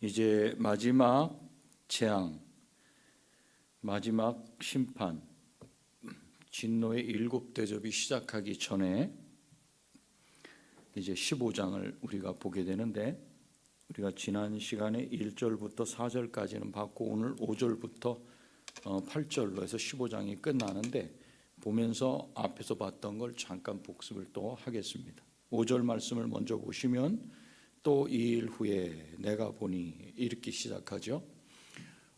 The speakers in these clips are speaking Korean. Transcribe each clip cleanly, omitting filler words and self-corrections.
이제 마지막 재앙, 마지막 심판, 진노의 7대접이 시작하기 전에 이제 15장을 우리가 보게 되는데, 우리가 지난 시간에 1절부터 4절까지는 봤고 오늘 5절부터 8절로 해서 15장이 끝나는데, 보면서 앞에서 봤던 걸 잠깐 복습을 또 하겠습니다. 5절 말씀을 먼저 보시면 또 2일 후에 내가 보니 이렇게 시작하죠.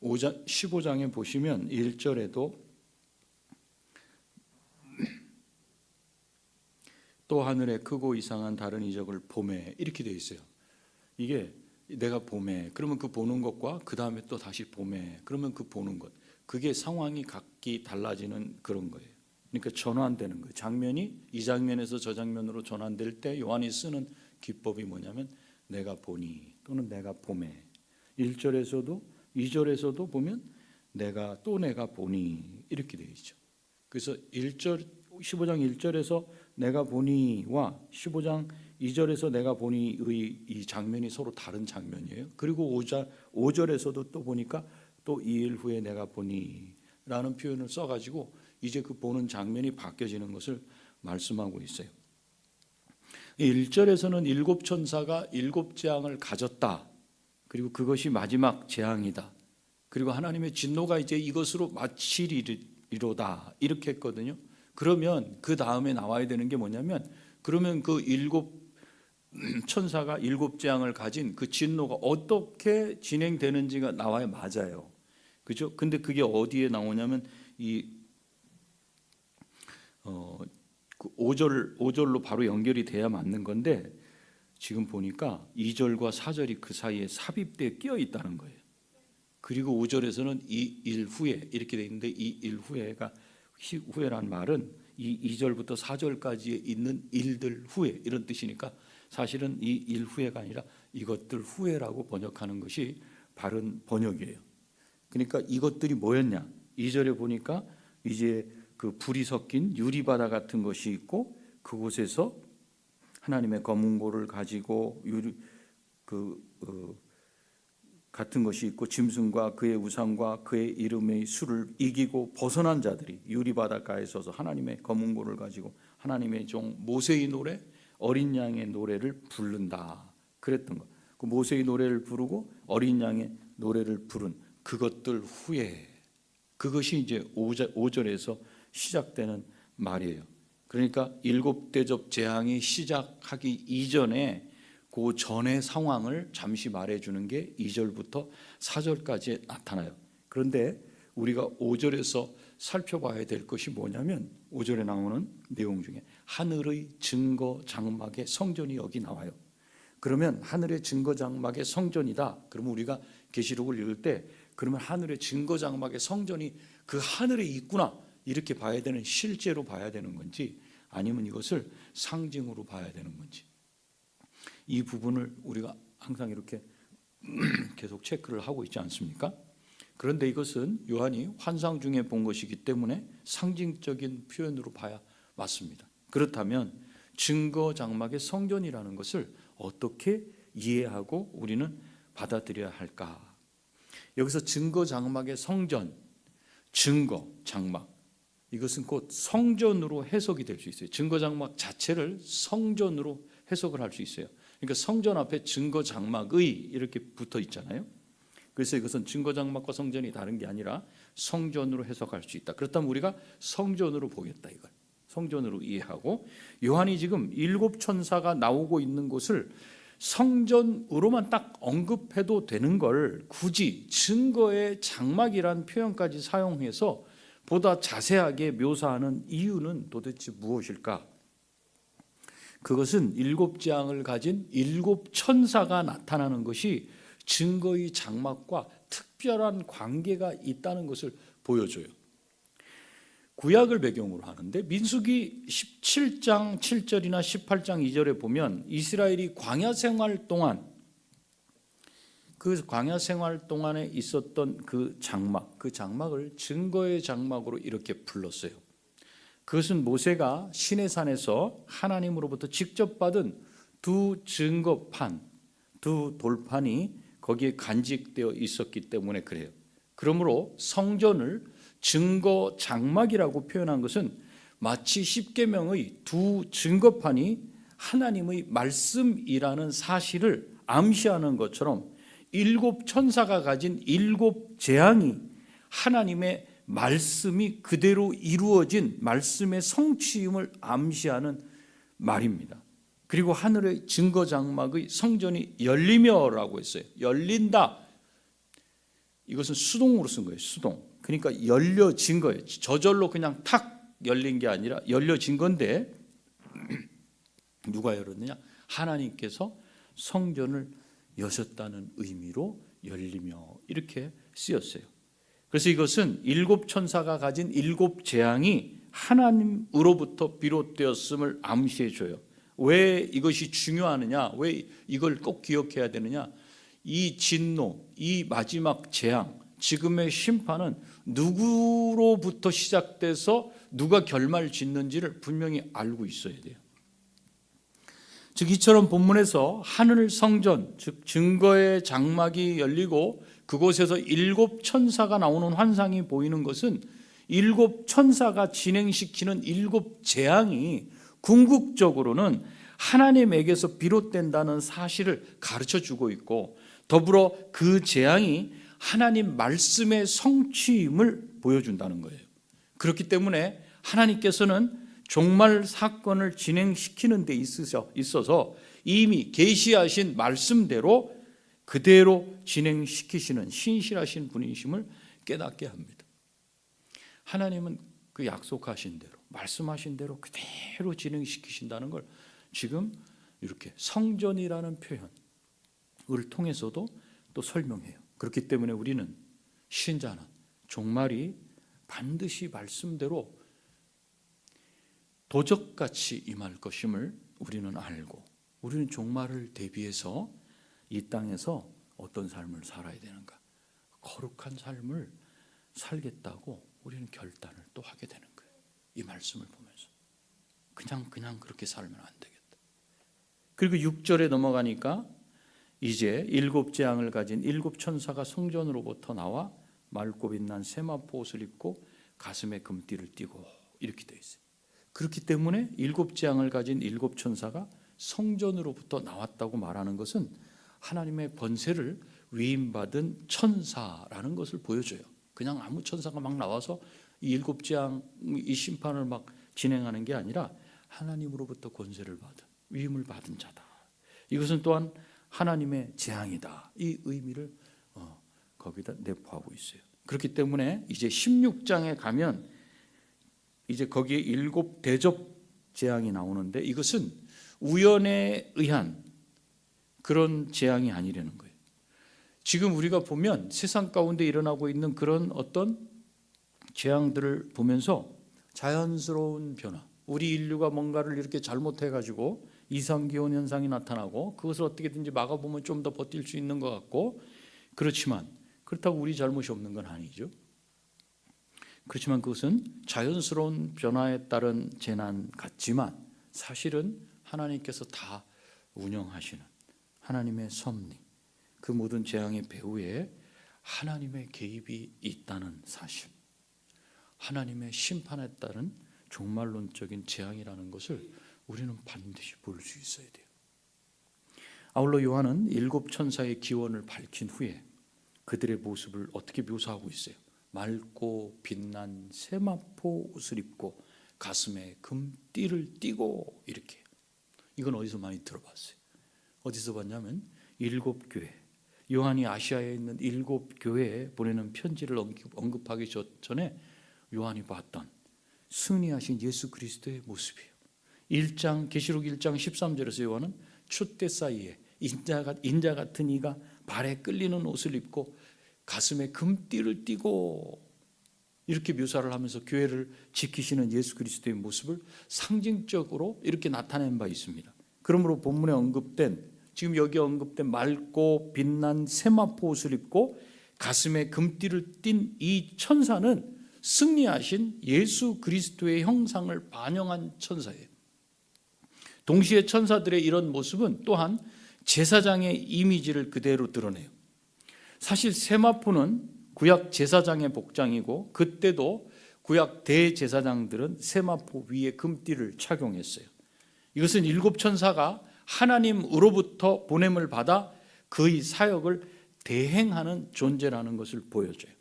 15장에 보시면 1절에도 또 하늘에 크고 이상한 다른 이적을 보매 이렇게 되어 있어요. 이게 내가 보매, 그러면 그 보는 것과 그 다음에 또 다시 보매, 그러면 그 보는 것, 그게 상황이 각기 달라지는 그런 거예요. 그러니까 전환되는 거예요. 장면이 이 장면에서 저 장면으로 전환될 때 요한이 쓰는 기법이 뭐냐면 내가 보니 또는 내가 보매. 1절에서도 2절에서도 보면 내가 보니 이렇게 되어 있죠. 그래서 15장 1절에서 내가 보니와 15장 2절에서 내가 보니의 이 장면이 서로 다른 장면이에요. 그리고 5절에서도 또 보니까 또 2일 후에 내가 보니라는 표현을 써가지고 이제 그 보는 장면이 바뀌어지는 것을 말씀하고 있어요. 1절에서는 7천사가 7재앙을 가졌다. 그리고 그것이 마지막 재앙이다. 그리고 하나님의 진노가 이제 이것으로 마치리로다 이렇게 했거든요. 그러면 그 다음에 나와야 되는 게 뭐냐면, 그러면 그 7천사가 7재앙을 가진 그 진노가 어떻게 진행되는지가 나와야 맞아요. 그죠? 근데 그게 어디에 나오냐면 그 5절로 바로 연결이 돼야 맞는 건데, 지금 보니까 2절과 4절이 그 사이에 삽입되어 끼어 있다는 거예요. 그리고 5절에서는 이 일 후에 이렇게 돼 있는데, 이 일 후에란 말은 이 2절부터 4절까지에 있는 일들 후에 이런 뜻이니까, 사실은 이 일 후에가 아니라 이것들 후에라고 번역하는 것이 바른 번역이에요. 그러니까 이것들이 뭐였냐? 2절에 보니까 이제 그 불이 섞인 유리바다 같은 것이 있고, 그곳에서 하나님의 검은 고를 가지고 같은 것이 있고, 짐승과 그의 우상과 그의 이름의 수를 이기고 벗어난 자들이 유리바닷가에 서서 하나님의 검은 고를 가지고 하나님의 종 모세의 노래, 어린 양의 노래를 부른다 그랬던 것. 그 모세의 노래를 부르고 어린 양의 노래를 부른 그것들 후에, 그것이 이제 5절에서 시작되는 말이에요. 그러니까 7대접 재앙이 시작하기 이전에 그 전의 상황을 잠시 말해주는 게 2절부터 4절까지 나타나요. 그런데 우리가 5절에서 살펴봐야 될 것이 뭐냐면, 5절에 나오는 내용 중에 하늘의 증거 장막의 성전이 여기 나와요. 그러면 하늘의 증거 장막의 성전이다. 그러면 우리가 계시록을 읽을 때, 그러면 하늘의 증거 장막의 성전이 그 하늘에 있구나 이렇게 봐야 되는, 실제로 봐야 되는 건지, 아니면 이것을 상징으로 봐야 되는 건지, 이 부분을 우리가 항상 이렇게 계속 체크를 하고 있지 않습니까? 그런데 이것은 요한이 환상 중에 본 것이기 때문에 상징적인 표현으로 봐야 맞습니다. 그렇다면 증거 장막의 성전이라는 것을 어떻게 이해하고 우리는 받아들여야 할까? 여기서 증거 장막의 성전, 증거 장막, 이것은 곧 성전으로 해석이 될 수 있어요. 증거 장막 자체를 성전으로 해석을 할 수 있어요. 그러니까 성전 앞에 증거 장막의 이렇게 붙어 있잖아요. 그래서 이것은 증거 장막과 성전이 다른 게 아니라 성전으로 해석할 수 있다. 그렇다면 우리가 성전으로 보겠다, 이걸 성전으로 이해하고, 요한이 지금 7천사가 나오고 있는 곳을 성전으로만 딱 언급해도 되는 걸 굳이 증거의 장막이란 표현까지 사용해서 보다 자세하게 묘사하는 이유는 도대체 무엇일까? 그것은 7재앙을 가진 7천사가 나타나는 것이 증거의 장막과 특별한 관계가 있다는 것을 보여줘요. 구약을 배경으로 하는데, 민수기 17장 7절이나 18장 2절에 보면 이스라엘이 광야 생활 동안, 그 광야 생활 동안에 있었던 그 장막, 그 장막을 증거의 장막으로 이렇게 불렀어요. 그것은 모세가 시내산에서 하나님으로부터 직접 받은 두 증거판, 두 돌판이 거기에 간직되어 있었기 때문에 그래요. 그러므로 성전을 증거 장막이라고 표현한 것은 마치 십계명의 두 증거판이 하나님의 말씀이라는 사실을 암시하는 것처럼 일곱 천사가 가진 일곱 재앙이 하나님의 말씀이 그대로 이루어진 말씀의 성취임을 암시하는 말입니다. 그리고 하늘의 증거 장막의 성전이 열리며라고 했어요. 열린다. 이것은 수동으로 쓴 거예요. 수동. 그러니까 열려진 거예요. 저절로 그냥 탁 열린 게 아니라 열려진 건데 누가 열었느냐? 하나님께서 성전을 여셨다는 의미로 열리며 이렇게 쓰였어요. 그래서 이것은 일곱 천사가 가진 일곱 재앙이 하나님으로부터 비롯되었음을 암시해 줘요. 왜 이것이 중요하느냐? 왜 이걸 꼭 기억해야 되느냐? 이 진노, 이 마지막 재앙, 지금의 심판은 누구로부터 시작돼서 누가 결말 짓는지를 분명히 알고 있어야 돼요. 즉 이처럼 본문에서 하늘 성전, 즉 증거의 장막이 열리고 그곳에서 일곱 천사가 나오는 환상이 보이는 것은 일곱 천사가 진행시키는 일곱 재앙이 궁극적으로는 하나님에게서 비롯된다는 사실을 가르쳐주고 있고 더불어 그 재앙이 하나님 말씀의 성취임을 보여준다는 거예요. 그렇기 때문에 하나님께서는 종말 사건을 진행시키는 데 있어서 이미 계시하신 말씀대로 그대로 진행시키시는 신실하신 분이심을 깨닫게 합니다. 하나님은 그 약속하신 대로 말씀하신 대로 그대로 진행시키신다는 걸 지금 이렇게 성전이라는 표현을 통해서도 또 설명해요. 그렇기 때문에 우리는 신자는 종말이 반드시 말씀대로 도적같이 임할 것임을 우리는 알고 우리는 종말을 대비해서 이 땅에서 어떤 삶을 살아야 되는가? 거룩한 삶을 살겠다고 우리는 결단을 또 하게 되는 거예요. 이 말씀을 보면서 그냥 그렇게 살면 안 되겠다. 그리고 6절에 넘어가니까 이제 일곱 재앙을 가진 일곱 천사가 성전으로부터 나와 맑고 빛난 세마포 옷을 입고 가슴에 금띠를 띠고 이렇게 되어 있어요. 그렇기 때문에 일곱 재앙을 가진 일곱 천사가 성전으로부터 나왔다고 말하는 것은 하나님의 번세를 위임받은 천사라는 것을 보여줘요. 그냥 아무 천사가 막 나와서 이 일곱 재앙 이 심판을 막 진행하는 게 아니라 하나님으로부터 권세를 받은 위임을 받은 자다. 이것은 또한 하나님의 재앙이다. 이 의미를 거기다 내포하고 있어요. 그렇기 때문에 이제 16장에 가면 이제 거기에 일곱 대접 재앙이 나오는데 이것은 우연에 의한 그런 재앙이 아니라는 거예요. 지금 우리가 보면 세상 가운데 일어나고 있는 그런 어떤 재앙들을 보면서 자연스러운 변화, 우리 인류가 뭔가를 이렇게 잘못해가지고 이상기온 현상이 나타나고 그것을 어떻게든지 막아보면 좀 더 버틸 수 있는 것 같고 그렇지만 그렇다고 우리 잘못이 없는 건 아니죠. 그렇지만 그것은 자연스러운 변화에 따른 재난 같지만 사실은 하나님께서 다 운영하시는 하나님의 섭리, 그 모든 재앙의 배후에 하나님의 개입이 있다는 사실, 하나님의 심판에 따른 종말론적인 재앙이라는 것을 우리는 반드시 볼 수 있어야 돼요. 아울러 요한은 일곱 천사의 기원을 밝힌 후에 그들의 모습을 어떻게 묘사하고 있어요? 맑고 빛난 세마포 옷을 입고 가슴에 금띠를 띠고 이렇게. 이건 어디서 많이 들어봤어요? 어디서 봤냐면 일곱 교회, 요한이 아시아에 있는 일곱 교회에 보내는 편지를 언급하기 전에 요한이 봤던 승리하신 예수 그리스도의 모습이에요. 계시록 1장 13절에서 요한은 촛대 사이에 인자 같은 이가 발에 끌리는 옷을 입고 가슴에 금띠를 띠고 이렇게 묘사를 하면서 교회를 지키시는 예수 그리스도의 모습을 상징적으로 이렇게 나타낸 바 있습니다. 그러므로 본문에 지금 여기 언급된 맑고 빛난 세마포 옷을 입고 가슴에 금띠를 띤 이 천사는 승리하신 예수 그리스도의 형상을 반영한 천사예요. 동시에 천사들의 이런 모습은 또한 제사장의 이미지를 그대로 드러내요. 사실 세마포는 구약 제사장의 복장이고 그때도 구약 대제사장들은 세마포 위에 금띠를 착용했어요. 이것은 일곱 천사가 하나님으로부터 보냄을 받아 그의 사역을 대행하는 존재라는 것을 보여줘요.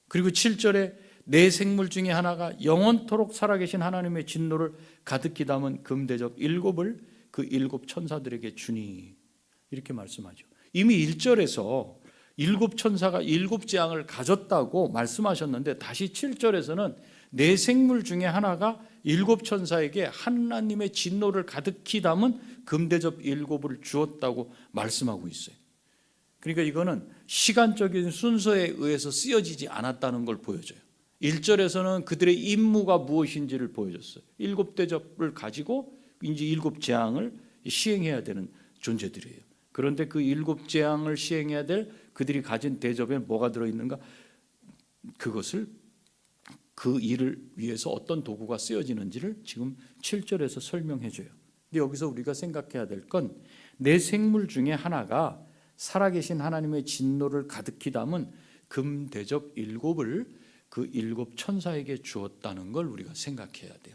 그리고 7절에 내 생물 중에 하나가 영원토록 살아계신 하나님의 진노를 가득히 담은 금대접 일곱을 그 일곱 천사들에게 주니, 이렇게 말씀하죠. 이미 1절에서 일곱 천사가 일곱 재앙을 가졌다고 말씀하셨는데 다시 7절에서는 내 생물 중에 하나가 일곱 천사에게 하나님의 진노를 가득히 담은 금대접 일곱을 주었다고 말씀하고 있어요. 그러니까 이거는 시간적인 순서에 의해서 쓰여지지 않았다는 걸 보여줘요. 1절에서는 그들의 임무가 무엇인지를 보여줬어요. 일곱 대접을 가지고 이제 일곱 재앙을 시행해야 되는 존재들이에요. 그런데 그 일곱 재앙을 시행해야 될 그들이 가진 대접에 뭐가 들어있는가? 그것을 그 일을 위해서 어떤 도구가 쓰여지는지를 지금 7절에서 설명해 줘요. 근데 여기서 우리가 생각해야 될 건 내 생물 중에 하나가 살아계신 하나님의 진노를 가득히 담은 금대접 일곱을 그 일곱 천사에게 주었다는 걸 우리가 생각해야 돼요.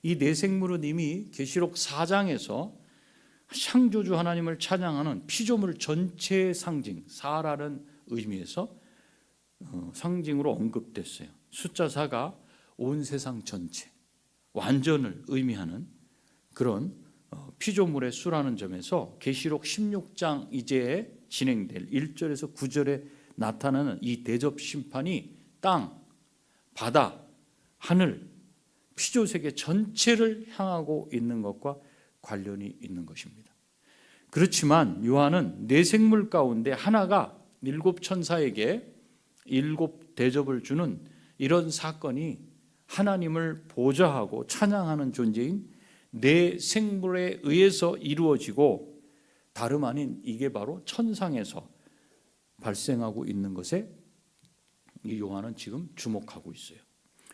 이 내 생물은 이미 계시록 4장에서 창조주 하나님을 찬양하는 피조물 전체의 상징, 사라는 의미에서 상징으로 언급됐어요. 숫자 4가 온 세상 전체, 완전을 의미하는 그런 피조물의 수라는 점에서 계시록 16장 이제 진행될 1절에서 9절에 나타나는 이 대접 심판이 땅, 바다, 하늘, 피조세계 전체를 향하고 있는 것과 관련이 있는 것입니다. 그렇지만 요한은 네 생물 가운데 하나가 일곱 천사에게 일곱 대접을 주는 이런 사건이 하나님을 보좌하고 찬양하는 존재인 네 생물에 의해서 이루어지고 다름 아닌 이게 바로 천상에서 발생하고 있는 것에 이 요한은 지금 주목하고 있어요.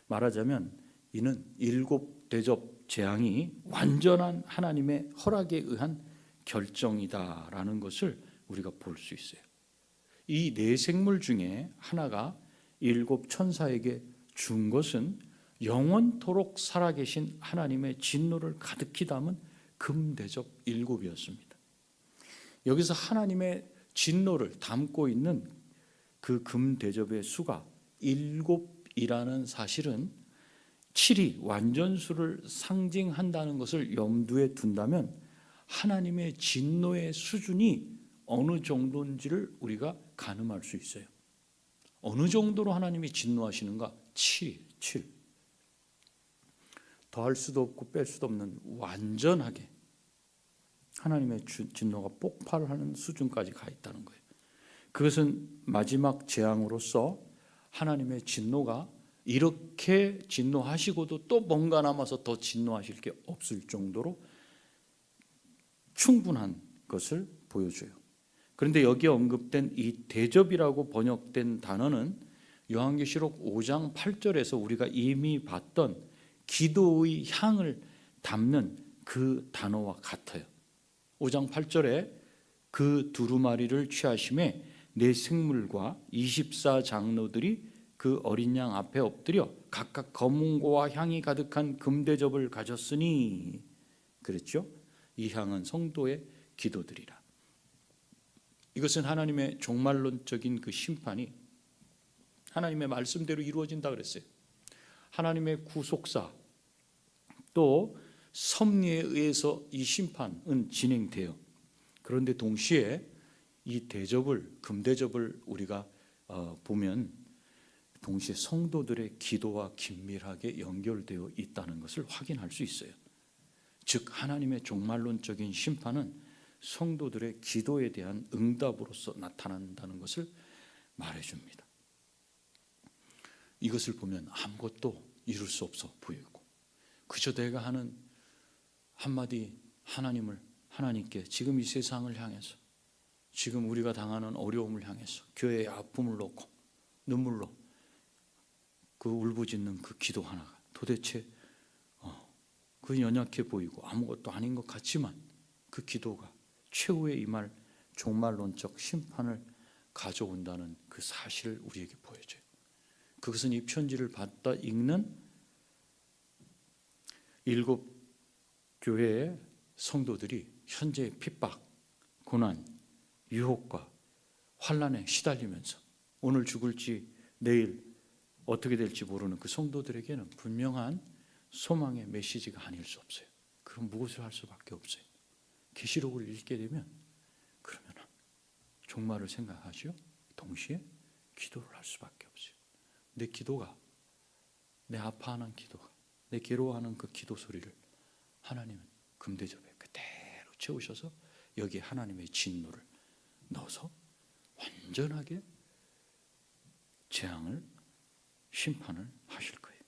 말하자면 이는 일곱 대접 재앙이 완전한 하나님의 허락에 의한 결정이다라는 것을 우리가 볼 수 있어요. 이 네 생물 중에 하나가 일곱 천사에게 준 것은 영원토록 살아계신 하나님의 진노를 가득히 담은 금대접 일곱이었습니다. 여기서 하나님의 진노를 담고 있는 그 금대접의 수가 일곱이라는 사실은 7이 완전수를 상징한다는 것을 염두에 둔다면 하나님의 진노의 수준이 어느 정도인지를 우리가 가늠할 수 있어요. 어느 정도로 하나님이 진노하시는가? 7. 더할 수도 없고 뺄 수도 없는 완전하게 하나님의 진노가 폭발하는 수준까지 가 있다는 거예요. 그것은 마지막 재앙으로서 하나님의 진노가 이렇게 진노하시고도 또 뭔가 남아서 더 진노하실 게 없을 정도로 충분한 것을 보여줘요. 그런데 여기에 언급된 이 대접이라고 번역된 단어는 요한계시록 5장 8절에서 우리가 이미 봤던 기도의 향을 담는 그 단어와 같아요. 5장 8절에 그 두루마리를 취하심에 네 생물과 24장로들이 그 어린 양 앞에 엎드려 각각 검은고와 향이 가득한 금대접을 가졌으니, 그랬죠? 이 향은 성도의 기도들이라. 이것은 하나님의 종말론적인 그 심판이 하나님의 말씀대로 이루어진다 그랬어요. 하나님의 구속사 또 섭리에 의해서 이 심판은 진행돼요. 그런데 동시에 이 대접을, 금대접을 우리가 보면 동시에 성도들의 기도와 긴밀하게 연결되어 있다는 것을 확인할 수 있어요. 즉 하나님의 종말론적인 심판은 성도들의 기도에 대한 응답으로서 나타난다는 것을 말해줍니다. 이것을 보면 아무것도 이룰 수 없어 보이고 그저 내가 하는 한마디 하나님께 지금 이 세상을 향해서 지금 우리가 당하는 어려움을 향해서 교회의 아픔을 놓고 눈물로 그 울부짖는 그 기도 하나가 도대체 그 연약해 보이고 아무것도 아닌 것 같지만 그 기도가 최후에 임할 종말론적 심판을 가져온다는 그 사실을 우리에게 보여줘요. 그것은 이 편지를 받다 읽는 7 교회의 성도들이 현재의 핍박, 고난, 유혹과 환난에 시달리면서 오늘 죽을지 내일 어떻게 될지 모르는 그 성도들에게는 분명한 소망의 메시지가 아닐 수 없어요. 그럼 무엇을 할 수밖에 없어요. 계시록을 읽게 되면 그러면 종말을 생각하죠. 동시에 기도를 할 수밖에 없어요. 내 기도가, 내 아파하는 기도가, 내 괴로워하는 그 기도 소리를 하나님은 금대접에 그대로 채우셔서 여기에 하나님의 진노를 넣어서 완전하게 재앙을, 심판을 하실 거예요.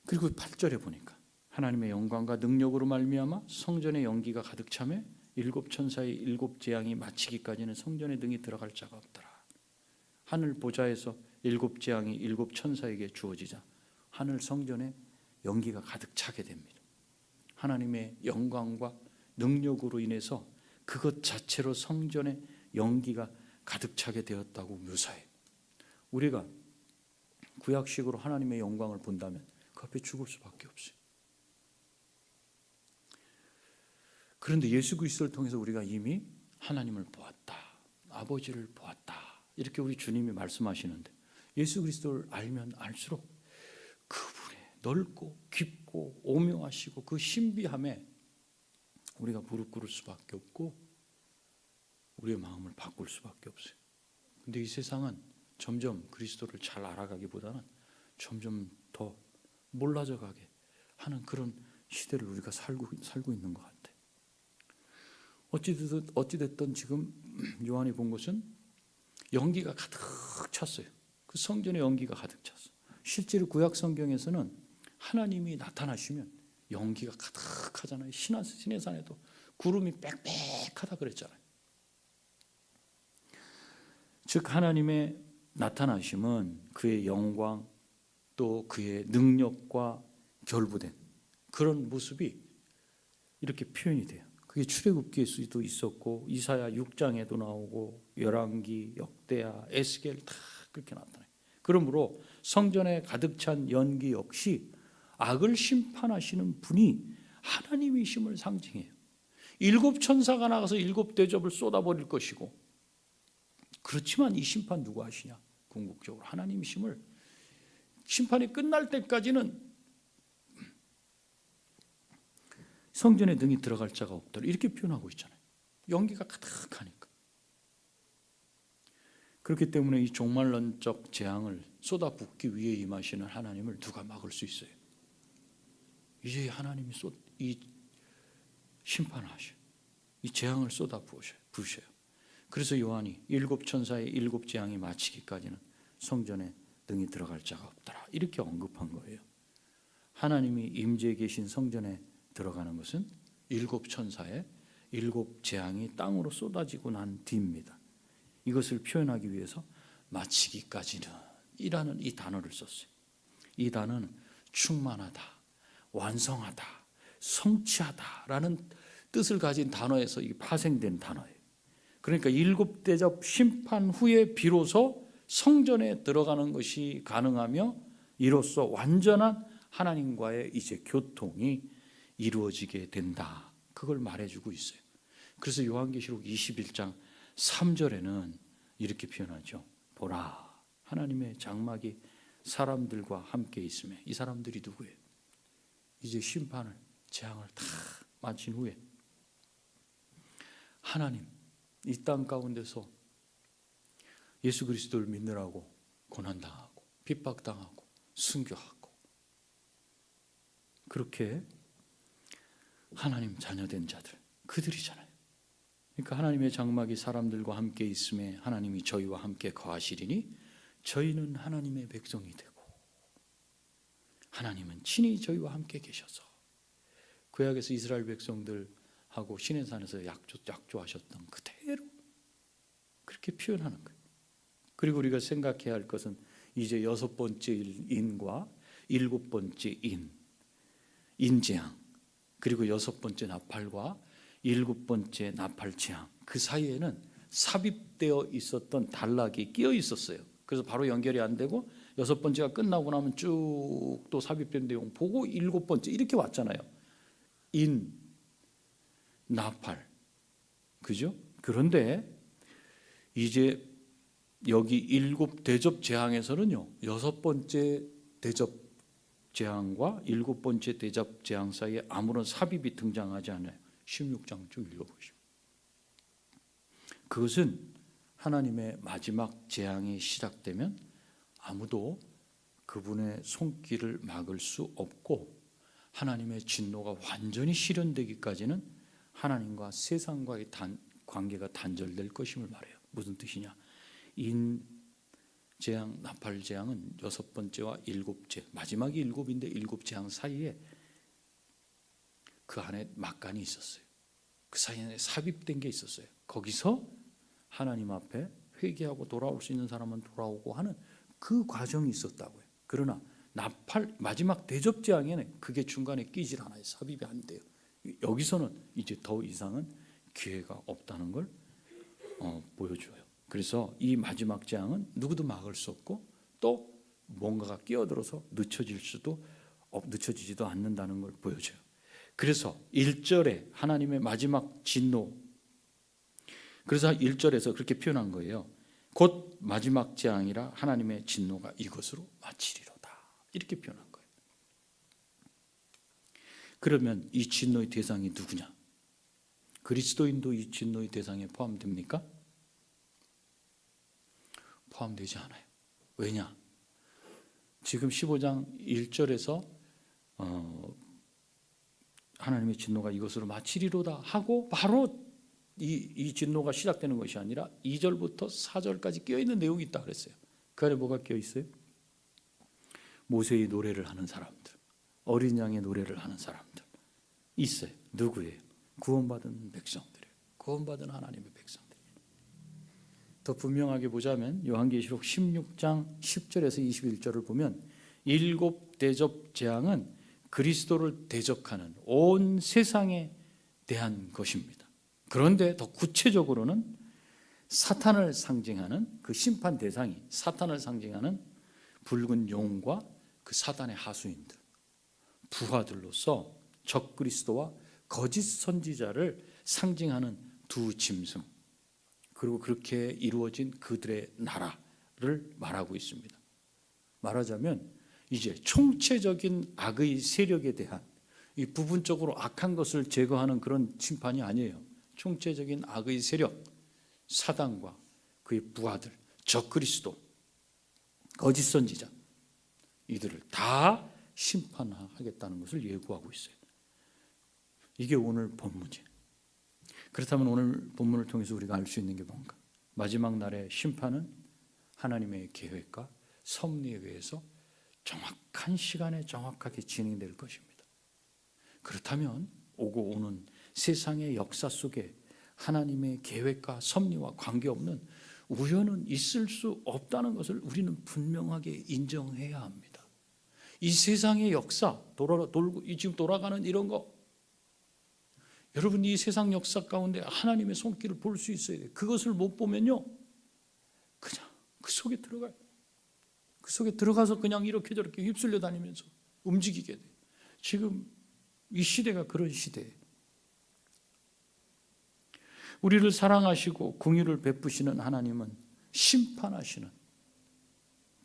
그리고 8절에 보니까 하나님의 영광과 능력으로 말미암아 성전의 연기가 가득 차매 7 천사의 7 재앙이 마치기까지는 성전에 등이 들어갈 자가 없더라. 하늘 보좌에서 7 재앙이 7 천사에게 주어지자 하늘 성전에 연기가 가득 차게 됩니다. 하나님의 영광과 능력으로 인해서 그것 자체로 성전에 연기가 가득 차게 되었다고 묘사해요. 우리가 구약식으로 하나님의 영광을 본다면 그 앞에 죽을 수밖에 없어요. 그런데 예수 그리스도를 통해서 우리가 이미 하나님을 보았다, 아버지를 보았다, 이렇게 우리 주님이 말씀하시는데 예수 그리스도를 알면 알수록 그분의 넓고 깊고 오묘하시고 그 신비함에 우리가 무릎 꿇을 수밖에 없고 우리의 마음을 바꿀 수밖에 없어요. 근데 이 세상은 점점 그리스도를 잘 알아가기보다는 점점 더 몰라져 가게 하는 그런 시대를 우리가 살고 있는 것 같아요. 어찌됐든 지금 요한이 본 것은 연기가 가득 찼어요. 그 성전에 연기가 가득 찼어요. 실제로 구약 성경에서는 하나님이 나타나시면 연기가 가득하잖아요. 시내산에도 구름이 빽빽하다 그랬잖아요. 즉 하나님의 나타나심은 그의 영광 또 그의 능력과 결부된 그런 모습이 이렇게 표현이 돼요. 그게 출애굽기에도 있었고 이사야 6장에도 나오고 열왕기, 역대하, 에스겔 다 그렇게 나타나요. 그러므로 성전에 가득 찬 연기 역시 악을 심판하시는 분이 하나님이심을 상징해요. 7 천사가 나가서 7 대접을 쏟아버릴 것이고, 그렇지만 이 심판 누가 하시냐? 궁극적으로 하나님이심을 심판이 끝날 때까지는 성전에 등이 들어갈 자가 없더라 이렇게 표현하고 있잖아요. 연기가 가득하니까. 그렇기 때문에 이 종말론적 재앙을 쏟아붓기 위해 임하시는 하나님을 누가 막을 수 있어요? 이제 하나님이 이 심판을 하셔요. 이 재앙을 쏟아부으셔요. 그래서 요한이 7 천사의 7 재앙이 마치기까지는 성전에 등이 들어갈 자가 없더라 이렇게 언급한 거예요. 하나님이 임재해 계신 성전에 들어가는 것은 7 천사의 7 재앙이 땅으로 쏟아지고 난 뒤입니다. 이것을 표현하기 위해서 마치기까지는 이라는 이 단어를 썼어요. 이 단어는 충만하다, 완성하다, 성취하다라는 뜻을 가진 단어에서 이게 파생된 단어예요. 그러니까 7 대접 심판 후에 비로소 성전에 들어가는 것이 가능하며 이로써 완전한 하나님과의 이제 교통이 이루어지게 된다. 그걸 말해주고 있어요. 그래서 요한계시록 21장 3절에는 이렇게 표현하죠. 보라, 하나님의 장막이 사람들과 함께 있으며, 이 사람들이 누구예요? 이제 심판을, 재앙을 다 마친 후에 하나님 이 땅 가운데서 예수 그리스도를 믿느라고 고난당하고 핍박당하고 순교하고 그렇게 하나님 자녀된 자들, 그들이잖아요. 그러니까 하나님의 장막이 사람들과 함께 있음에 하나님이 저희와 함께 거하시리니 저희는 하나님의 백성이 되고 하나님은 친히 저희와 함께 계셔서, 구약에서 이스라엘 백성들하고 시내산에서 약조하셨던 그대로 그렇게 표현하는 거예요. 그리고 우리가 생각해야 할 것은 이제 6번째 인과 7번째 인재앙, 그리고 6번째 나팔과 7번째 나팔 재앙, 그 사이에는 삽입되어 있었던 단락이 끼어 있었어요. 그래서 바로 연결이 안 되고 6번째가 끝나고 나면 쭉 또 삽입된 내용 보고 7번째 이렇게 왔잖아요. 인, 나팔, 그죠? 그런데 이제 여기 7 대접 재앙에서는요, 6번째 대접 재앙과 7번째 대접 재앙 사이에 아무런 삽입이 등장하지 않아요. 16장 쭉 읽어보시오. 그것은 하나님의 마지막 재앙이 시작되면 아무도 그분의 손길을 막을 수 없고 하나님의 진노가 완전히 실현되기까지는 하나님과 세상과의 관계가 단절될 것임을 말해요. 무슨 뜻이냐? 인 재앙, 나팔 재앙은 6번째와 7째, 마지막이 7인데 7 재앙 사이에 그 안에 막간이 있었어요. 그 사이에 삽입된 게 있었어요. 거기서 하나님 앞에 회개하고 돌아올 수 있는 사람은 돌아오고 하는 그 과정이 있었다고요. 그러나 나팔 마지막 대접 재앙에는 그게 중간에 끼질 않아요. 삽입이 안 돼요. 여기서는 이제 더 이상은 기회가 없다는 걸 보여줘요. 그래서 이 마지막 재앙은 누구도 막을 수 없고 또 뭔가가 끼어들어서 늦춰지지도 않는다는 걸 보여줘요. 그래서 1절에 하나님의 마지막 진노, 그래서 1절에서 그렇게 표현한 거예요. 곧 마지막 재앙이라 하나님의 진노가 이것으로 마치리로다, 이렇게 표현한 거예요. 그러면 이 진노의 대상이 누구냐? 그리스도인도 이 진노의 대상에 포함됩니까? 포함되지 않아요. 왜냐? 지금 15장 1절에서 하나님의 진노가 이것으로 마치리로다 하고 바로 이 진노가 시작되는 것이 아니라 2절부터 4절까지 끼어있는 내용이 있다 그랬어요. 그 안에 뭐가 끼어있어요? 모세의 노래를 하는 사람들, 어린 양의 노래를 하는 사람들 있어요. 누구예요? 구원받은 백성들이에요. 구원받은 하나님의 백성들. 더 분명하게 보자면 요한계시록 16장 10절에서 21절을 보면 7 대접 재앙은 그리스도를 대적하는 온 세상에 대한 것입니다. 그런데 더 구체적으로는 사탄을 상징하는 그 심판 대상이 사탄을 상징하는 붉은 용과 그 사단의 하수인들, 부하들로서 적그리스도와 거짓 선지자를 상징하는 두 짐승, 그리고 그렇게 이루어진 그들의 나라를 말하고 있습니다. 말하자면 이제 총체적인 악의 세력에 대한, 이 부분적으로 악한 것을 제거하는 그런 심판이 아니에요. 총체적인 악의 세력, 사단과 그의 부하들, 적그리스도, 거짓 선지자, 이들을 다 심판하겠다는 것을 예고하고 있어요. 이게 오늘 본문이에요. 그렇다면 오늘 본문을 통해서 우리가 알 수 있는 게 뭔가? 마지막 날의 심판은 하나님의 계획과 섭리에 의해서 정확한 시간에 정확하게 진행될 것입니다. 그렇다면 오고 오는 세상의 역사 속에 하나님의 계획과 섭리와 관계없는 우연은 있을 수 없다는 것을 우리는 분명하게 인정해야 합니다. 이 세상의 역사, 지금 돌아가는 이런 거, 여러분 이 세상 역사 가운데 하나님의 손길을 볼 수 있어야 돼요. 그것을 못 보면요, 그냥 그 속에 들어가요. 그 속에 들어가서 그냥 이렇게 저렇게 휩쓸려 다니면서 움직이게 돼요. 지금 이 시대가 그런 시대예요. 우리를 사랑하시고 긍휼을 베푸시는 하나님은 심판하시는,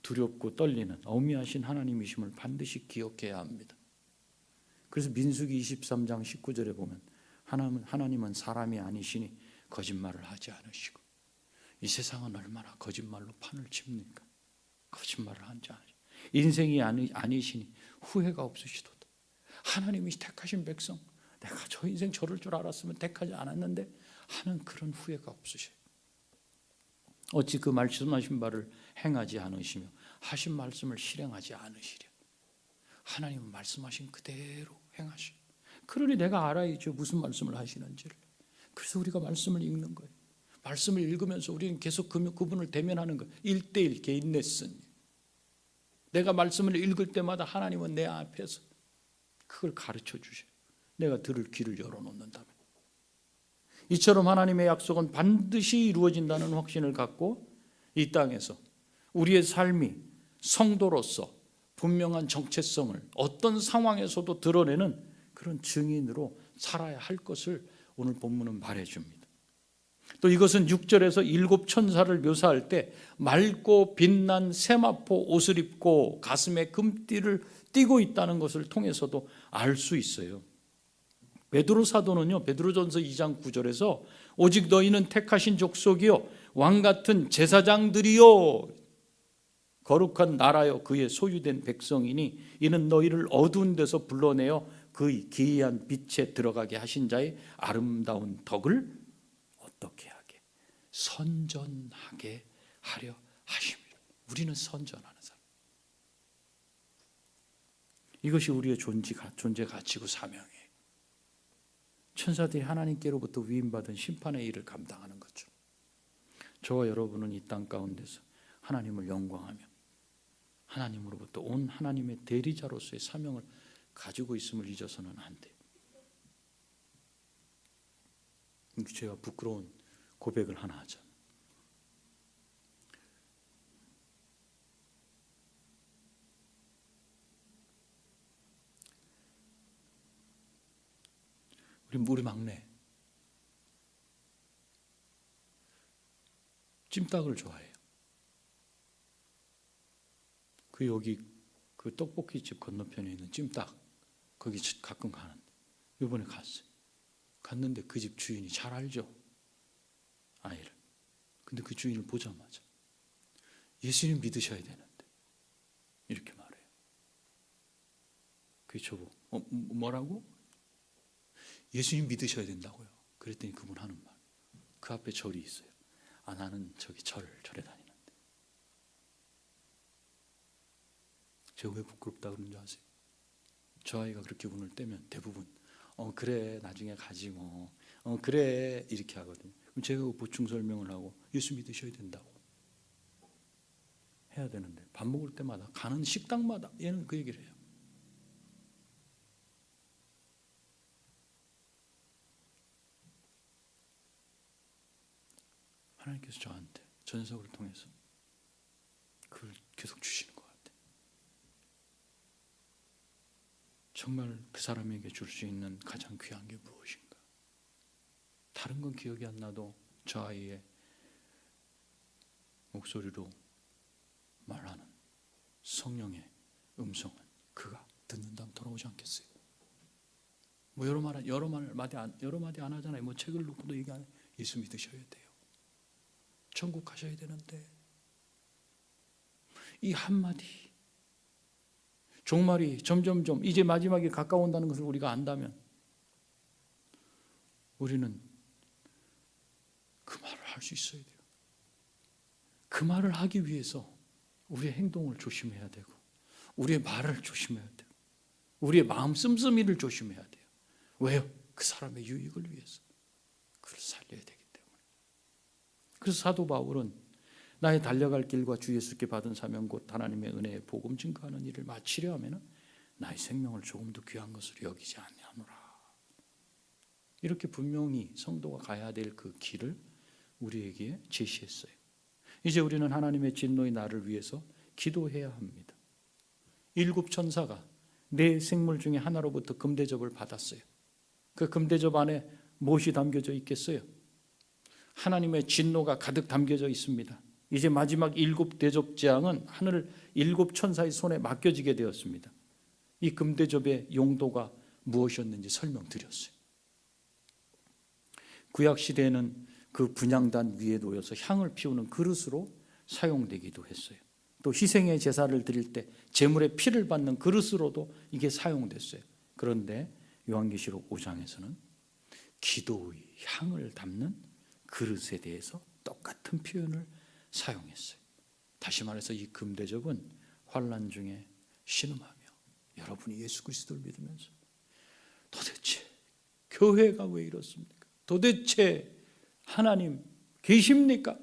두렵고 떨리는 어미하신 하나님이심을 반드시 기억해야 합니다. 그래서 민수기 23장 19절에 보면 하나님은 사람이 아니시니 거짓말을 하지 않으시고, 이 세상은 얼마나 거짓말로 판을 칩니까? 거짓말을 하지 않으시고, 인생이 아니시니 후회가 없으시도다. 하나님이 택하신 백성, 내가 저 인생 저럴 줄 알았으면 택하지 않았는데 하는 그런 후회가 없으셔요. 어찌 그 말씀하신 바를 행하지 않으시며 하신 말씀을 실행하지 않으시랴. 하나님은 말씀하신 그대로 행하시오. 그러니 내가 알아야죠, 무슨 말씀을 하시는지를. 그래서 우리가 말씀을 읽는 거예요. 말씀을 읽으면서 우리는 계속 그분을 대면하는 거예요. 1:1 개인 레슨. 내가 말씀을 읽을 때마다 하나님은 내 앞에서 그걸 가르쳐 주셔요. 내가 들을 귀를 열어놓는다면. 이처럼 하나님의 약속은 반드시 이루어진다는 확신을 갖고 이 땅에서 우리의 삶이 성도로서 분명한 정체성을 어떤 상황에서도 드러내는 그런 증인으로 살아야 할 것을 오늘 본문은 말해줍니다. 또 이것은 6절에서 7 천사를 묘사할 때 맑고 빛난 세마포 옷을 입고 가슴에 금띠를 띠고 있다는 것을 통해서도 알 수 있어요. 베드로 사도는요, 베드로전서 2장 9절에서 오직 너희는 택하신 족속이요 왕 같은 제사장들이요 거룩한 나라여 그의 소유된 백성이니 이는 너희를 어두운 데서 불러내어 그의 기이한 빛에 들어가게 하신 자의 아름다운 덕을 어떻게 하게? 선전하게 하려 하심이라. 우리는 선전하는 사람. 이것이 우리의 존재 가치고 사명이에요. 천사들이 하나님께로부터 위임받은 심판의 일을 감당하는 거죠. 저와 여러분은 이 땅 가운데서 하나님을 영광하며 하나님으로부터 온 하나님의 대리자로서의 사명을 가지고 있음을 잊어서는 안 돼요. 제가 부끄러운 고백을 하나 하자. 우리 막내 찜닭을 좋아해요. 그 여기 그 떡볶이집 건너편에 있는 찜닭 거기 가끔 가는데 이번에 갔어요. 갔는데 그 집 주인이 잘 알죠, 아이를. 근데 그 주인을 보자마자 예수님 믿으셔야 되는데 이렇게 말해요. 그게 저보고 뭐라고? 예수님 믿으셔야 된다고요. 그랬더니 그분 하는 말, 그 앞에 절이 있어요. 나는 저기 절에 다니는데. 제가 왜 부끄럽다 그러는 줄 아세요? 저 아이가 그렇게 운을 떼면 대부분 그래 나중에 가지 뭐 그래 이렇게 하거든요. 그럼 제가 보충 설명을 하고 예수 믿으셔야 된다고 해야 되는데 밥 먹을 때마다 가는 식당마다 얘는 그 얘기를 해요. 하나님께서 저한테 전석을 통해서 그걸 계속 주시는 것 같아요. 정말 그 사람에게 줄 수 있는 가장 귀한 게 무엇인가? 다른 건 기억이 안 나도 저 아이의 목소리로 말하는 성령의 음성은 그가 듣는다면 돌아오지 않겠어요? 뭐 여러 마디 안 하잖아요. 뭐 책을 놓고도 얘기 안 해요. 예수 믿으셔야 돼요. 천국 가셔야 되는데 이 한마디 종말이 점점점 이제 마지막에 가까운다는 것을 우리가 안다면 우리는 그 말을 할 수 있어야 돼요. 그 말을 하기 위해서 우리의 행동을 조심해야 되고 우리의 말을 조심해야 되고 우리의 마음 씀씀이를 조심해야 돼요. 왜요? 그 사람의 유익을 위해서 그를 살려야 되기 때문에. 그래서 사도 바울은 나의 달려갈 길과 주 예수께 받은 사명 곧 하나님의 은혜의 복음 증거하는 일을 마치려 하면 나의 생명을 조금 더 귀한 것으로 여기지 아니하노라. 이렇게 분명히 성도가 가야 될 그 길을 우리에게 제시했어요. 이제 우리는 하나님의 진노의 날을 위해서 기도해야 합니다. 7 천사가 네 생물 중에 하나로부터 금대접을 받았어요. 그 금대접 안에 무엇이 담겨져 있겠어요? 하나님의 진노가 가득 담겨져 있습니다. 이제 마지막 7 대접재앙은 하늘 7 천사의 손에 맡겨지게 되었습니다. 이 금대접의 용도가 무엇이었는지 설명드렸어요. 구약시대에는 그 분향단 위에 놓여서 향을 피우는 그릇으로 사용되기도 했어요. 또 희생의 제사를 드릴 때 제물의 피를 받는 그릇으로도 이게 사용됐어요. 그런데 요한계시록 5장에서는 기도의 향을 담는 그릇에 대해서 똑같은 표현을 사용했어요. 다시 말해서 이 금대접은 환난 중에 신음하며 여러분이 예수 그리스도를 믿으면서 도대체 교회가 왜 이렇습니까? 도대체 하나님 계십니까?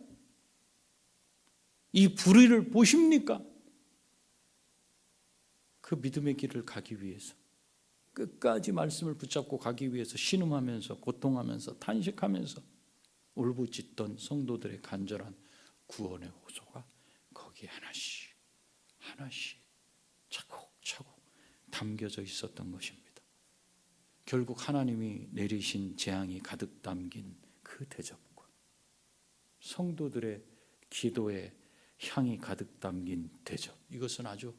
이 불의를 보십니까? 그 믿음의 길을 가기 위해서 끝까지 말씀을 붙잡고 가기 위해서 신음하면서 고통하면서 탄식하면서 울부짖던 성도들의 간절한 구원의 호소가 거기에 하나씩 차곡차곡 담겨져 있었던 것입니다. 결국 하나님이 내리신 재앙이 가득 담긴 그 대접과 성도들의 기도의 향이 가득 담긴 대접, 이것은 아주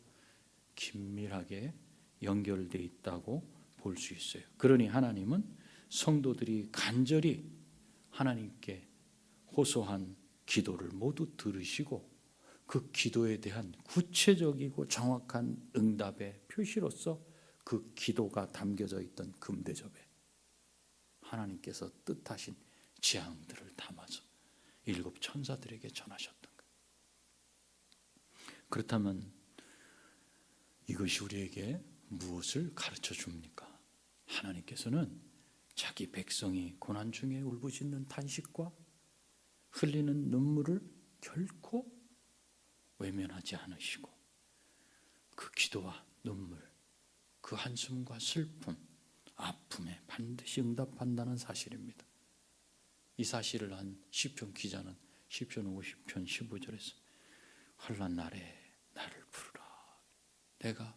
긴밀하게 연결되어 있다고 볼 수 있어요. 그러니 하나님은 성도들이 간절히 하나님께 호소한 기도를 모두 들으시고 그 기도에 대한 구체적이고 정확한 응답의 표시로서 그 기도가 담겨져 있던 금대접에 하나님께서 뜻하신 재앙들을 담아서 7 천사들에게 전하셨던 것. 그렇다면 이것이 우리에게 무엇을 가르쳐 줍니까? 하나님께서는 자기 백성이 고난 중에 울부짖는 탄식과 흘리는 눈물을 결코 외면하지 않으시고 그 기도와 눈물, 그 한숨과 슬픔, 아픔에 반드시 응답한다는 사실입니다. 이 사실을 한 시편 기자는 시편 50편 15절에서 환난 날에 나를 부르라. 내가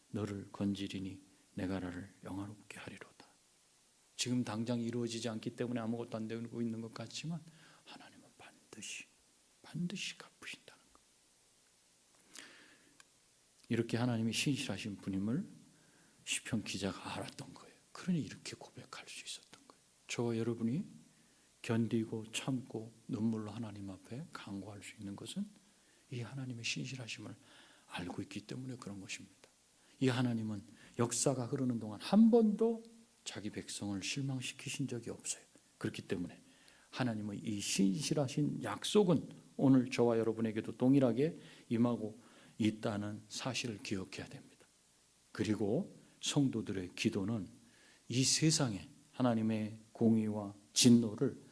너를 건지리니 내가 나를 영화롭게 하리로다. 지금 당장 이루어지지 않기 때문에 아무것도 안 되고 있는 것 같지만 하나님은 반드시 갚으신다는 것. 이렇게 하나님이 신실하신 분임을 시편 기자가 알았던 거예요. 그러니 이렇게 고백할 수 있었던 거예요. 저와 여러분이 견디고 참고 눈물로 하나님 앞에 간구할 수 있는 것은 이 하나님의 신실하심을 알고 있기 때문에 그런 것입니다. 이 하나님은 역사가 흐르는 동안 한 번도 자기 백성을 실망시키신 적이 없어요. 그렇기 때문에 하나님의 이 신실하신 약속은 오늘 저와 여러분에게도 동일하게 임하고 있다는 사실을 기억해야 됩니다. 그리고 성도들의 기도는 이 세상에 하나님의 공의와 진노를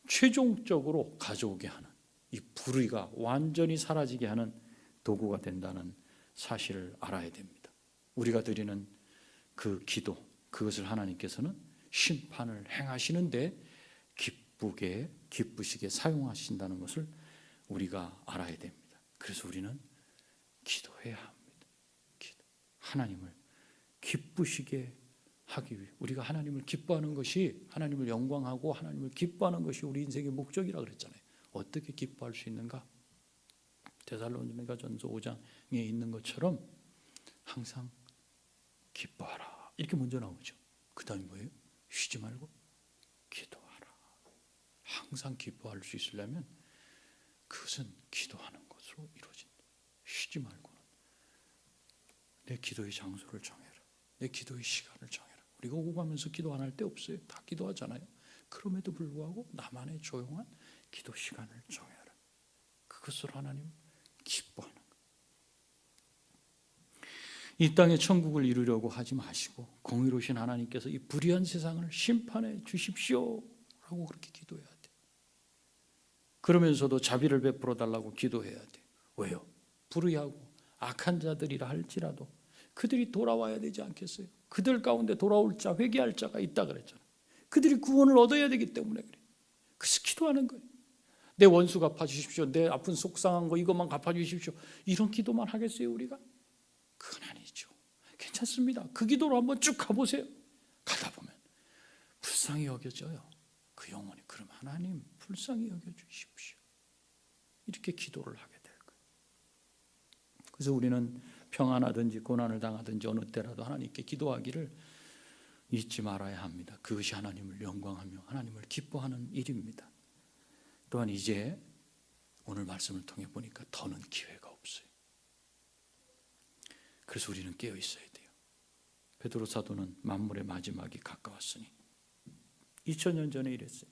최종적으로 가져오게 하는, 이 불의가 완전히 사라지게 하는 도구가 된다는 사실을 알아야 됩니다. 우리가 드리는 그 기도, 그것을 하나님께서는 심판을 행하시는데 기쁘시게 사용하신다는 것을 우리가 알아야 됩니다. 그래서 우리는 기도해야 합니다. 하나님을 기쁘시게 하기 위해, 우리가 하나님을 기뻐하는 것이, 하나님을 영광하고 하나님을 기뻐하는 것이 우리 인생의 목적이라고 그랬잖아요. 어떻게 기뻐할 수 있는가? 데살로니가전서 5장에 있는 것처럼 항상 기뻐하라, 이렇게 먼저 나오죠. 그 다음에 뭐예요? 쉬지 말고 기도하라. 항상 기뻐할 수 있으려면 그것은 기도하는 것으로 이루어진다. 쉬지 말고는 내 기도의 장소를 정해라. 내 기도의 시간을 정해라. 우리가 오고 가면서 기도 안 할 때 없어요. 다 기도하잖아요. 그럼에도 불구하고 나만의 조용한 기도 시간을 정해라. 그것으로 하나님 기뻐하는 것. 이 땅에 천국을 이루려고 하지 마시고 공의로우신 하나님께서 이 불의한 세상을 심판해 주십시오 라고 그렇게 기도해야 돼. 그러면서도 자비를 베풀어 달라고 기도해야 돼. 왜요? 불의하고 악한 자들이라 할지라도 그들이 돌아와야 되지 않겠어요? 그들 가운데 돌아올 자, 회개할 자가 있다 그랬잖아요. 그들이 구원을 얻어야 되기 때문에 그래요. 그래서 기도하는 거예요. 내 원수 갚아주십시오. 내 아픈 속상한 거 이것만 갚아주십시오. 이런 기도만 하겠어요 우리가? 그건 아니죠. 괜찮습니다. 그 기도로 한번 쭉 가보세요. 가다 보면 불쌍히 여겨져요. 그 영혼이. 그럼 하나님 불쌍히 여겨주십시오. 이렇게 기도를 하게 될 거예요. 그래서 우리는 평안하든지 고난을 당하든지 어느 때라도 하나님께 기도하기를 잊지 말아야 합니다. 그것이 하나님을 영광하며 하나님을 기뻐하는 일입니다. 또한 이제 오늘 말씀을 통해 보니까 더는 기회가 없어요. 그래서 우리는 깨어 있어야 돼요. 베드로 사도는 만물의 마지막이 가까웠으니 2000년 전에 이랬어요.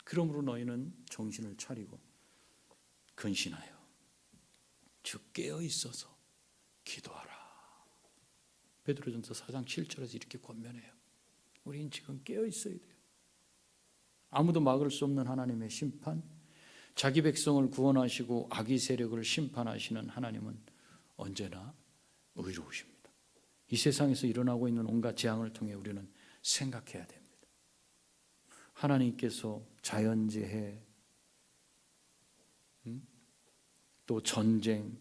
그러므로 너희는 정신을 차리고 근신하여 즉 깨어 있어서 기도하라. 베드로전서 4장 7절에서 이렇게 권면해요. 우리는 지금 깨어 있어야 돼요. 아무도 막을 수 없는 하나님의 심판, 자기 백성을 구원하시고 악의 세력을 심판하시는 하나님은 언제나 의로우십니다. 이 세상에서 일어나고 있는 온갖 재앙을 통해 우리는 생각해야 됩니다. 하나님께서 자연재해, 또 전쟁,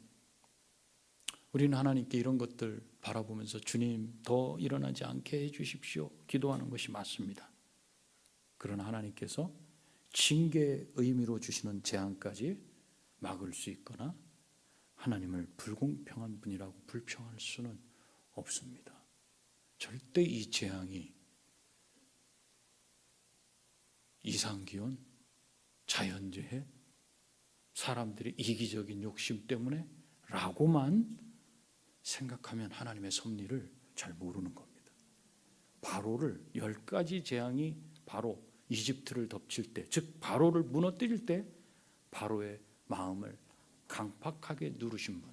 우리는 하나님께 이런 것들 바라보면서 주님 더 일어나지 않게 해주십시오 기도하는 것이 맞습니다. 그러나 하나님께서 징계의 의미로 주시는 재앙까지 막을 수 있거나 하나님을 불공평한 분이라고 불평할 수는 없습니다. 절대 이 재앙이 이상기온, 자연재해, 사람들의 이기적인 욕심 때문에 라고만 생각하면 하나님의 섭리를 잘 모르는 겁니다. 바로를 10가지 재앙이 바로 이집트를 덮칠 때, 즉 바로를 무너뜨릴 때 바로의 마음을 강팍하게 누르신 분.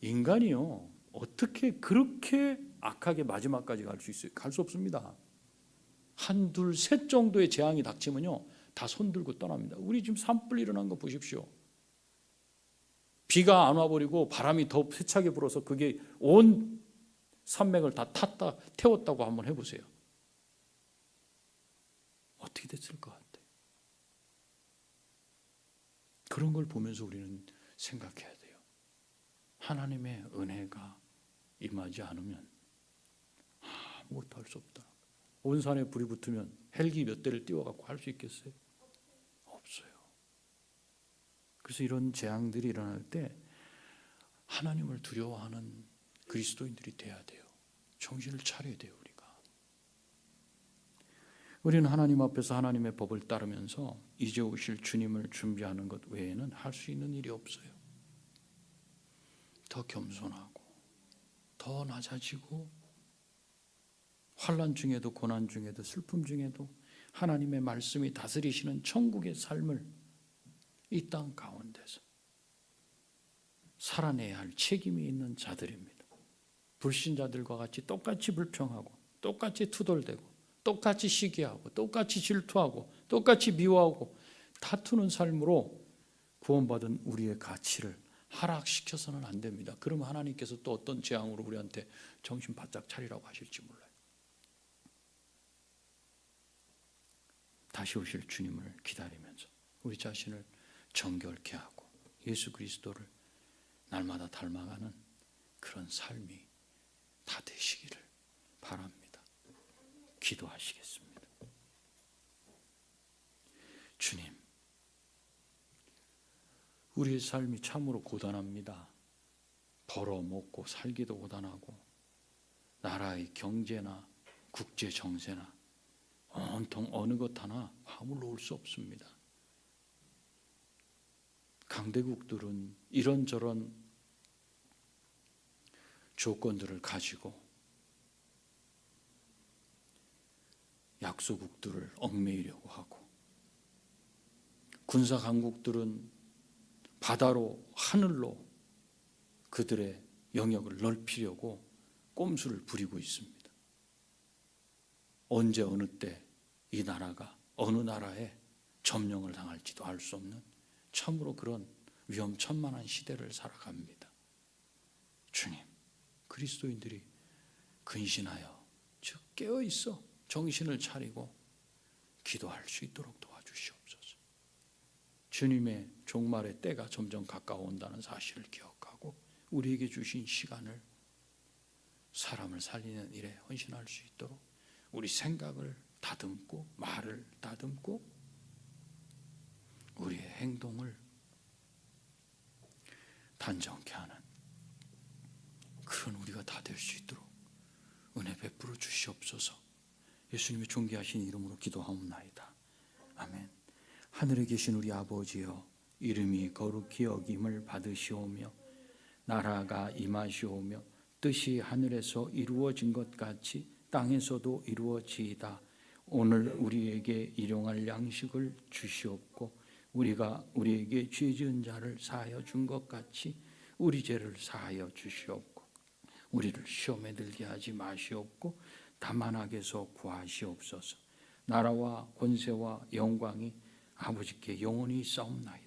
인간이요, 어떻게 그렇게 악하게 마지막까지 갈 수 있어요? 갈 수 없습니다. 한, 둘, 셋 정도의 재앙이 닥치면요 다 손들고 떠납니다. 우리 지금 산불 일어난 거 보십시오. 비가 안 와버리고 바람이 더 세차게 불어서 그게 온 산맥을 다 탔다 태웠다고 한번 해보세요. 어떻게 됐을 것 같아요? 그런 걸 보면서 우리는 생각해야 돼요. 하나님의 은혜가 임하지 않으면 아무것도 할 수 없다. 온 산에 불이 붙으면 헬기 몇 대를 띄워갖고 할 수 있겠어요? 없어요. 그래서 이런 재앙들이 일어날 때 하나님을 두려워하는 그리스도인들이 돼야 돼요. 정신을 차려야 돼요. 우리는 하나님 앞에서 하나님의 법을 따르면서 이제 오실 주님을 준비하는 것 외에는 할 수 있는 일이 없어요. 더 겸손하고 더 낮아지고 환난 중에도 고난 중에도 슬픔 중에도 하나님의 말씀이 다스리시는 천국의 삶을 이 땅 가운데서 살아내야 할 책임이 있는 자들입니다. 불신자들과 같이 똑같이 불평하고 똑같이 투덜대고 똑같이 시기하고 똑같이 질투하고 똑같이 미워하고 다투는 삶으로 구원받은 우리의 가치를 하락시켜서는 안 됩니다. 그러면 하나님께서 또 어떤 재앙으로 우리한테 정신 바짝 차리라고 하실지 몰라요. 다시 오실 주님을 기다리면서 우리 자신을 정결케 하고 예수 그리스도를 날마다 닮아가는 그런 삶이 다 되시기를 바랍니다. 기도하시겠습니다. 주님, 우리의 삶이 참으로 고단합니다. 벌어먹고 살기도 고단하고 나라의 경제나 국제 정세나 온통 어느 것 하나 화물 놓을 수 없습니다. 강대국들은 이런저런 조건들을 가지고 약소국들을 얽매이려고 하고 군사 강국들은 바다로 하늘로 그들의 영역을 넓히려고 꼼수를 부리고 있습니다. 언제 어느 때 이 나라가 어느 나라에 점령을 당할지도 알 수 없는 참으로 그런 위험천만한 시대를 살아갑니다. 주님, 그리스도인들이 근신하여 즉 깨어있어 정신을 차리고 기도할 수 있도록 도와주시옵소서. 주님의 종말의 때가 점점 가까워온다는 사실을 기억하고 우리에게 주신 시간을 사람을 살리는 일에 헌신할 수 있도록 우리 생각을 다듬고 말을 다듬고 우리의 행동을 단정케 하는 그런 우리가 다 될 수 있도록 은혜 베풀어 주시옵소서. 예수님의 존귀하신 이름으로 기도하옵나이다. 아멘. 하늘에 계신 우리 아버지여, 이름이 거룩히 여김을 받으시오며 나라가 임하시오며 뜻이 하늘에서 이루어진 것 같이 땅에서도 이루어지이다. 오늘 우리에게 일용할 양식을 주시옵고 우리가 우리에게 죄 지은 자를 사하여 준 것 같이 우리 죄를 사하여 주시옵고 우리를 시험에 들게 하지 마시옵고 다만 악에서 구하시옵소서. 나라와 권세와 영광이 아버지께 영원히 있사옵나이다.